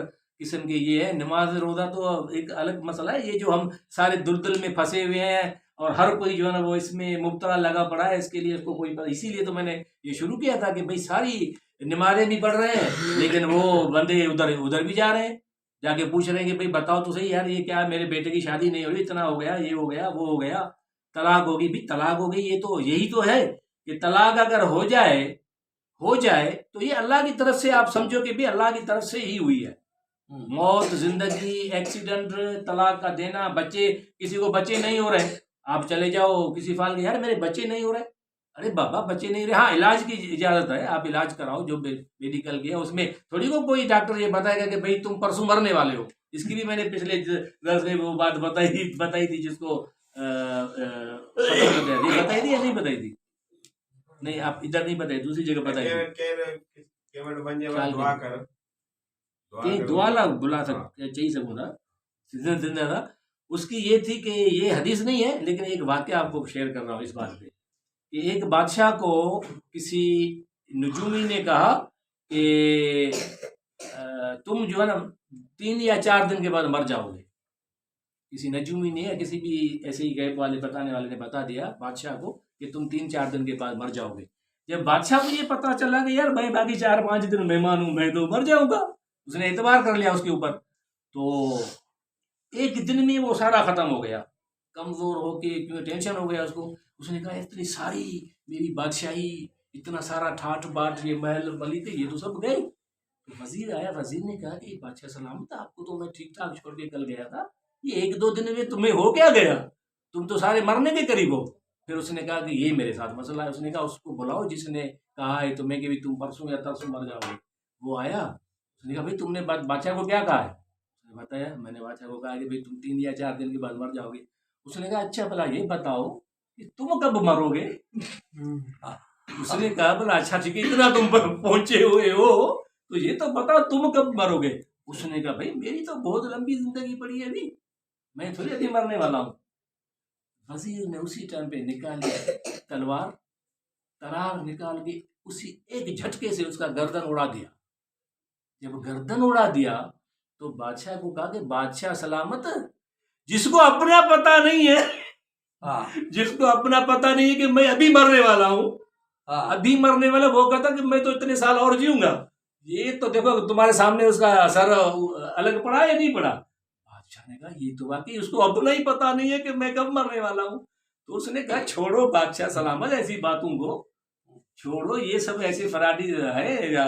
قسم کی یہ ہے، نماز روزہ تو ایک الگ مسئلہ ہے، یہ جو ہم سارے دلدل میں پھنسے ہوئے ہیں اور ہر کوئی جو ہے نا وہ اس میں مبتلا لگا پڑا ہے، اس کے لیے اس کو کوئی پتہ. اسی لیے تو میں نے یہ شروع کیا تھا کہ بھئی ساری نمازیں بھی پڑھ رہے ہیں لیکن وہ بندے ادھر بھی جا رہے ہیں، جا کے پوچھ رہے ہیں کہ بھئی بتاؤ تو صحیح یار، یہ کیا میرے بیٹے کی شادی نہیں ہو رہی، اتنا ہو گیا، یہ ہو گیا، وہ ہو گیا، طلاق ہوگی. بھی طلاق ہو گئی، یہ تو یہی تو ہے کہ طلاق اگر ہو جائے تو یہ اللہ کی طرف سے، آپ سمجھو کہ بھی اللہ کی طرف سے ہی ہوئی ہے. موت، زندگی، ایکسیڈنٹ، طلاق کا دینا، بچے، کسی کو بچے نہیں ہو رہے، آپ چلے جاؤ کسی فال کے، یار میرے بچے نہیں ہو رہے، ارے بابا بچے نہیں رہے، ہاں علاج کی اجازت ہے، آپ علاج کراؤ جو میڈیکل کی ہے، اس میں تھوڑی کو کوئی ڈاکٹر یہ بتائے گا کہ بھئی تم پرسوں مرنے والے ہو. اس کی بھی میں نے پچھلے درس میں وہ بات بتائی تھی جس کو بتائی تھی یا نہیں بتائی تھی؟ نہیں آپ ادھر نہیں بتائی، دوسری جگہ بتائی تھی. دعا لا بلا سکتے چاہیے سکوں تھا، زندہ تھا. اس کی یہ تھی کہ یہ حدیث نہیں ہے لیکن ایک واقعہ آپ کو شیئر کر رہا ہوں اس بات پہ کہ ایک بادشاہ کو کسی نجومی نے کہا کہ تم جو ہے نا 3 یا 4 دن کے بعد مر جاؤ گے. کسی نجومی نے یا کسی بھی ایسے ہی غیب والے بتانے والے نے بتا دیا بادشاہ کو کہ تم 3-4 دن کے بعد مر جاؤ گے. جب بادشاہ کو یہ پتا چلا کہ یار میں باقی 4-5 دن مہمان ہوں، میں تو مر جاؤں گا، اس نے اعتبار کر لیا اس کے اوپر. تو ایک دن میں وہ سارا ختم ہو گیا، کمزور ہو کے ٹینشن ہو گیا اس کو. اس نے کہا اتنی ساری میری بادشاہی، اتنا سارا ٹھاٹ باٹ، یہ محل ملک، یہ تو سب گئے. وزیر آیا، وزیر نے کہا کہ بادشاہ سلامت، آپ کو تو میں ٹھیک ٹھاک چھوڑ کے کل گیا تھا، یہ 1-2 دن میں تمہیں ہو کیا گیا، تم تو سارے مرنے کے قریب ہو. پھر اس نے کہا کہ یہی میرے ساتھ مسئلہ ہے. اس نے کہا اس کو بلاؤ جس نے کہا ہے تمہیں کہ تم پرسوں یا ترسوں مر جاؤ گے. وہ آیا، اس نے کہا بھائی تم نے بادشاہ کو کیا کہا ہے؟ اس نے بتایا، میں نے بادشاہ کو کہا کہ بھائی تم 3 یا 4 دن کے بعد مر جاؤ گے. اس نے کہا اچھا بھلا یہ بتاؤ کہ تم کب مرو گے؟ اس نے کہا بھلا اچھا ٹھیک ہے، اتنا تم پہنچے ہوئے ہو تو یہ تو بتاؤ تم کب مرو گے. اس نے کہا بھائی میری تو بہت لمبی زندگی پڑی ہے، ابھی میں تھوڑی ابھی مرنے والا ہوں. وزیر نے اسی ٹائم پہ نکالی تلوار، ترار نکال کے اسی ایک جھٹکے سے اس کا گردن اڑا دیا. جب گردن اڑا دیا تو بادشاہ کو کہا کہ بادشاہ سلامت، جس کو اپنا پتا نہیں ہے، جس کو اپنا پتا نہیں ہے کہ میں ابھی مرنے والا ہوں، ابھی مرنے والا، وہ کہتا کہ میں تو اتنے سال اور جیوں گا. یہ تو دیکھو تمہارے سامنے اس کا سر الگ پڑا یا نہیں پڑا. بادشاہ نے کہا یہ تو واقعی اس کو اپنا ہی پتا نہیں ہے کہ میں کب مرنے والا ہوں. تو اس نے کہا چھوڑو بادشاہ سلامت ایسی باتوں کو، چھوڑو یہ سب ایسے فراڈی ہے.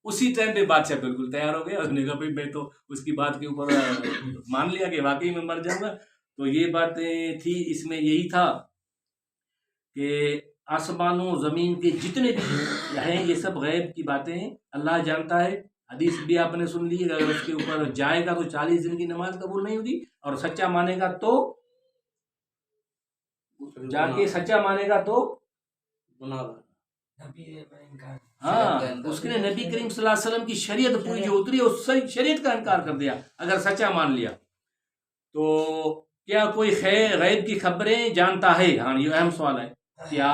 اسی ٹائم پہ بادشاہ بالکل تیار ہو گیا. اس نے کہا بھائی میں تو اس کی بات کے اوپر مان لیا کہ واقعی میں مر جاؤں گا. تو یہ باتیں تھی، اس میں یہی تھا کہ آسمانوں زمین کے جتنے بھی ہیں یہ سب غیب کی باتیں اللہ جانتا ہے. حدیث بھی آپ نے سن لی، اگر اس کے اوپر جائے گا تو 40 دن کی نماز قبول نہیں ہوگی، اور سچا مانے گا تو جا کے سچا مانے گا تو ہاں اس نے نبی کریم صلی اللہ علیہ وسلم کی شریعت پوری جو اتری اس شریعت کا انکار کر دیا اگر سچا مان لیا. تو کیا کوئی غیب کی خبریں جانتا ہے؟ ہاں یہ اہم سوال ہے. کیا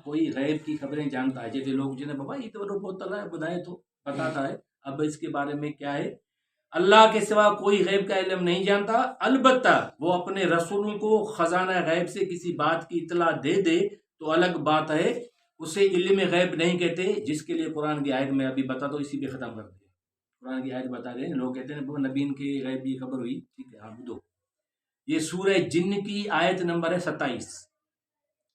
کوئی غیب کی خبریں جانتا ہے؟ جیسے لوگ جنہیں بابا یہ تو بہت بدائے تو بتاتا ہے، اب اس کے بارے میں کیا ہے؟ اللہ کے سوا کوئی غیب کا علم نہیں جانتا، البتہ وہ اپنے رسولوں کو خزانہ غیب سے کسی بات کی اطلاع دے دے تو الگ بات ہے، اسے علم غیب نہیں کہتے. جس کے لیے قرآن کی آیت میں ابھی بتا دو، اسی پہ ختم کر دیں. قرآن کی آیت بتا دیں، لوگ کہتے ہیں نبیین کے غیب کی خبر ہوئی، ٹھیک ہے آپ دو. یہ سورہ جن کی آیت نمبر ہے 27.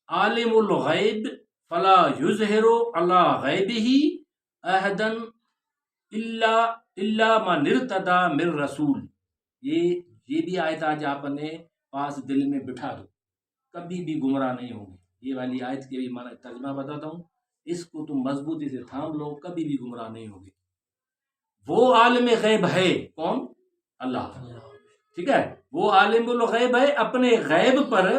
عالم الغیب فلا یظہر علی غیبہ احدا الا من ارتضی من رسول. یہ بھی آیت آج آپ نے پاس دل میں بٹھا دو، کبھی بھی گمراہ نہیں ہوں گے. یہ والی آیت کے بھی معنی ترجمہ بتاتا ہوں، اس کو تم مضبوطی سے تھام لو، کبھی بھی گمراہ نہیں ہوگے. وہ عالم غیب ہے کون؟ اللہ. ٹھیک ہے، وہ عالم الغیب ہے، اپنے غیب پر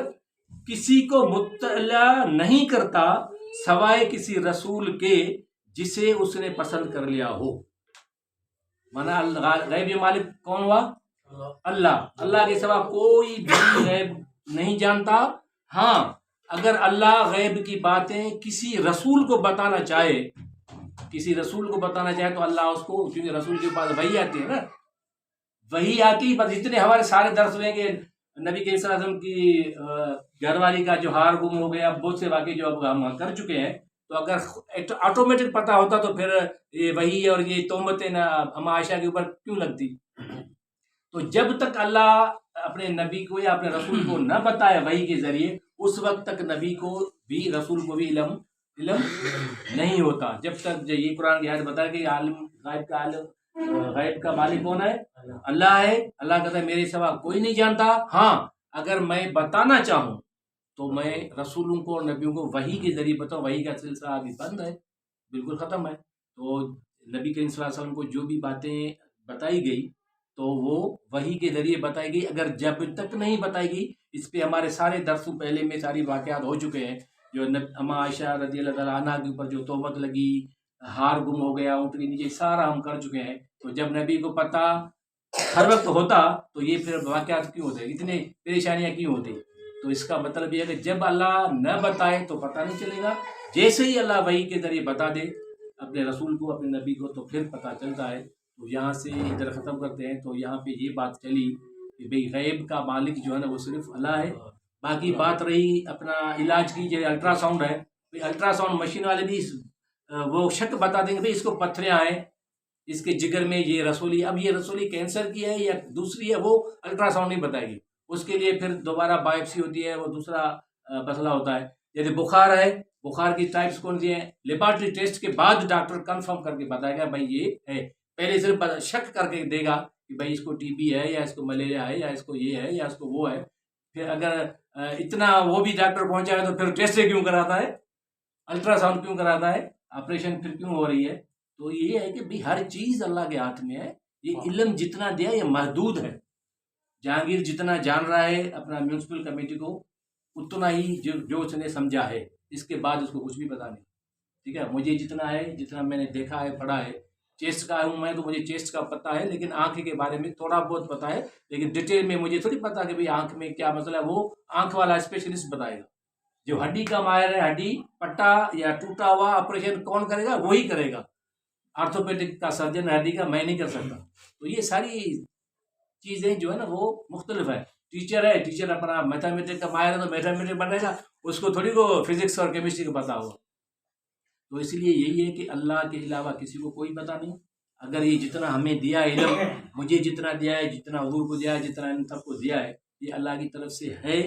کسی کو مطلع نہیں کرتا سوائے کسی رسول کے جسے اس نے پسند کر لیا ہو. مانا غیب مالک کون ہوا؟ اللہ. اللہ کے سوا کوئی بھی غیب نہیں جانتا. ہاں اگر اللہ غیب کی باتیں کسی رسول کو بتانا چاہے، تو اللہ اس کو، کیونکہ رسول کے پاس وحی آتی ہے نا، وہی آتی. بس جتنے ہمارے سارے درس ہوئیں گے نبی کریم صلی اللہ علیہ وسلم کی گھر والی کا جو ہار گم ہو گیا، بہت سے واقعے جو اب ہم کر چکے ہیں، تو اگر آٹومیٹک پتہ ہوتا تو پھر یہ وہی اور یہ تہمتیں نہ اما عائشہ کے اوپر کیوں لگتی؟ تو جب تک اللہ اپنے نبی کو یا اپنے رسول کو نہ بتائے وحی کے ذریعے، اس وقت تک نبی کو بھی رسول کو بھی علم نہیں ہوتا. جب تک یہ قرآن کی آیت بتائے کہ غیب کا مالک کون ہے؟ اللہ ہے. اللہ کہتا ہے میرے سوا کوئی نہیں جانتا. ہاں اگر میں بتانا چاہوں تو میں رسولوں کو اور نبیوں کو وحی کے ذریعے بتاؤں. وحی کا سلسلہ ابھی بند ہے، بالکل ختم ہے. تو نبی کریم صلی اللہ علیہ وسلم کو جو بھی باتیں بتائی گئی تو وہ وحی کے ذریعے بتائی گئی. اگر جب تک نہیں بتائی گئی، اس پہ ہمارے سارے درسوں پہلے میں ساری واقعات ہو چکے ہیں. جو اما عائشہ رضی اللہ تعالیٰ عنہ کے اوپر جو تہمت لگی، ہار گم ہو گیا اونٹ کے نیچے، سارا ہم کر چکے ہیں. تو جب نبی کو پتہ ہر وقت ہوتا تو یہ پھر واقعات کیوں ہوتے، اتنے پریشانیاں کیوں ہوتی؟ تو اس کا مطلب یہ ہے کہ جب اللہ نہ بتائے تو پتہ نہیں چلے گا. جیسے ہی اللہ وحی کے ذریعے بتا دے اپنے رسول کو، اپنے نبی کو، تو پھر پتہ چلتا ہے. تو یہاں سے ادھر ختم کرتے ہیں. تو یہاں پہ یہ بات چلی کہ بھئی غیب کا مالک جو ہے نا وہ صرف اللہ ہے. باقی بات رہی اپنا علاج کی، جو الٹرا ساؤنڈ ہے، الٹرا ساؤنڈ مشین والے بھی وہ شک بتا دیں گے بھئی اس کو پتھریاں ہیں، اس کے جگر میں یہ رسولی، اب یہ رسولی کینسر کی ہے یا دوسری ہے، وہ الٹرا ساؤنڈ نہیں بتائے گی. اس کے لیے پھر دوبارہ بایوپسی ہوتی ہے، وہ دوسرا مسئلہ ہوتا ہے. جیسے بخار ہے، بخار کی ٹائپس کون سی ہیں، لیبارٹری ٹیسٹ کے بعد ڈاکٹر کنفرم کر کے بتائے گا بھائی یہ ہے. پہلے صرف شک کر کے دے گا کہ بھائی اس کو ٹی بی ہے یا اس کو ملیریا ہے یا اس کو یہ ہے یا اس کو وہ ہے. پھر اگر اتنا وہ بھی ڈاکٹر پہنچا ہے تو پھر ٹیسٹ کیوں کراتا ہے، الٹرا ساؤنڈ کیوں کراتا ہے، آپریشن پھر کیوں ہو رہی ہے؟ تو یہ ہے کہ بھی ہر چیز اللہ کے ہاتھ میں ہے. یہ علم جتنا دیا یہ محدود ہے. جہانگیر جتنا جان رہا ہے اپنا میونسپل کمیٹی کو، اتنا ہی جو اس نے سمجھا ہے، اس کے بعد اس کو کچھ بھی پتا نہیں. ٹھیک ہے، مجھے جتنا ہے، جتنا میں نے دیکھا ہے، پڑھا ہے، چیسٹ کا ہوں میں تو مجھے چیسٹ کا پتہ ہے، لیکن آنکھ کے بارے میں تھوڑا بہت پتہ ہے. لیکن ڈیٹیل میں مجھے تھوڑی پتا کہ بھئی آنکھ میں کیا مسئلہ ہے، وہ آنکھ والا اسپیشلسٹ بتائے گا. جو ہڈی کا ماہر ہے، ہڈی پٹا یا ٹوٹا ہوا آپریشن کون کرے گا؟ وہی کرے گا. آرتھوپیڈک کا سرجن ہڈی کا، میں نہیں کر سکتا. تو یہ ساری چیزیں جو ہے نا وہ مختلف ہے. ٹیچر ہے، ٹیچر اپنا میتھمیٹک کا ماہر ہے تو میتھمیٹک بنے گا، اس کو تھوڑی کو فزکس اور کیمسٹری کا پتا ہوگا. تو اس لیے یہی ہے کہ اللہ کے علاوہ کسی کو کوئی پتہ نہیں. اگر یہ جتنا ہمیں دیا ہے علم، مجھے جتنا دیا ہے، جتنا حضور کو دیا ہے، جتنا ان سب کو دیا ہے، یہ اللہ کی طرف سے ہے.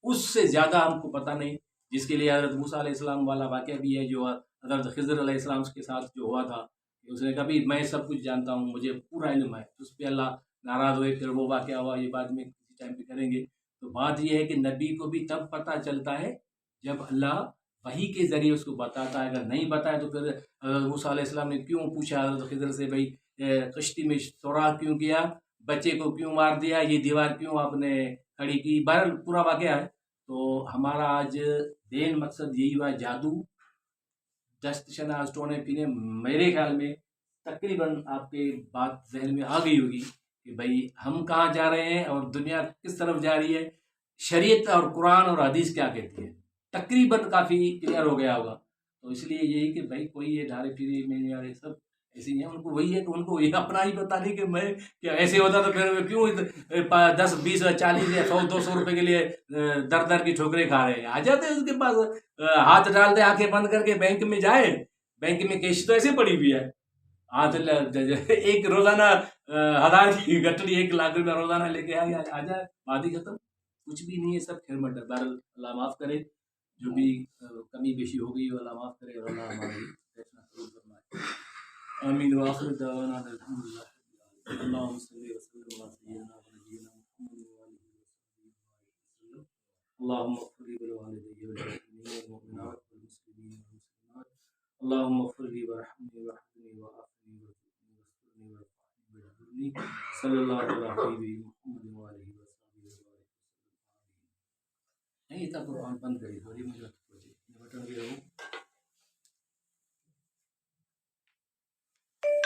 اس سے زیادہ ہم کو پتہ نہیں. جس کے لیے حضرت موسیٰ علیہ السلام والا واقعہ بھی ہے، جو حضرت خضر علیہ السلام کے ساتھ جو ہوا تھا، اس نے کہا بھی میں سب کچھ جانتا ہوں، مجھے پورا علم ہے. اس پہ اللہ ناراض ہوئے، پھر وہ واقعہ ہوا، یہ بعد میں کسی ٹائم پہ کریں گے. تو بات یہ ہے کہ نبی کو بھی تب پتہ چلتا ہے جب اللہ وحی کے ذریعے اس کو بتاتا ہے. اگر نہیں بتایا تو پھر حضرت موسیٰ علیہ السلام نے کیوں پوچھا حضرت خضر سے، بھائی کشتی میں سوراخ کیوں کیا، بچے کو کیوں مار دیا، یہ دیوار کیوں آپ نے کھڑی کی؟ بہرحال پورا واقعہ ہے. تو ہمارا آج دین مقصد یہی ہوا. جادو، دست شناس، ٹونے پینے، میرے خیال میں تقریباً آپ کے بات ذہن میں آ گئی ہوگی کہ بھائی ہم کہاں جا رہے ہیں اور دنیا کس طرف جا رہی ہے، شریعت اور قرآن اور حدیث کیا کہتی ہے. تقریباً کافی کلیئر ہو گیا ہوگا. تو اس لیے یہی کہ بھائی کوئی یہ ڈھارے پھیرے میں والے سب ایسے ہی ہیں. ان کو وہی ہے کہ ان کو یہ اپنا ہی پتا نہیں کہ میں کیا ایسے ہوتا تو پھر کیوں 10 20 40 یا 100 200 روپے کے لیے در در کی ٹھوکریں کھا رہے ہیں. آ جاتے ہیں اس کے پاس، ہاتھ ڈال دے، آنکھیں بند کر کے بینک میں جائے. بینک میں کیش تو ایسے پڑی ہوئی ہے، ہاتھ ایک روزانہ 1000 کی گٹڑی 1 لاکھ روپیہ روزانہ لے کے آ جائے، بات ہی ختم. کچھ بھی نہیں ہے، سب کھیل مٹر. بہرحال اللہ معاف کرے، جو بھی کمی بیشی ہو گئی اللہ معاف کرے، اور اللہ ہماری فیصلہ قبول فرمائے. آمین وآخر دعوانا الحمدللہ. اللہم صلی وسلم علی سیدنا و نبینا محمد وآلہ وصحبہ وسلم. اللہم اغفر لی ولوالدی وللمؤمنین والمؤمنات والمسلمین والمسلمات. اللہم اغفر لی وارحمنی وارحمنی وعافنی وارزقنی واسترنی وارفعنی واجبرنی. صلی اللہ علیہ حبیبی محمد وآلہ وصحبہ وسلم. نہیں تھا قرآن بند کری تھوڑی مجھے بٹن بھی رہوں.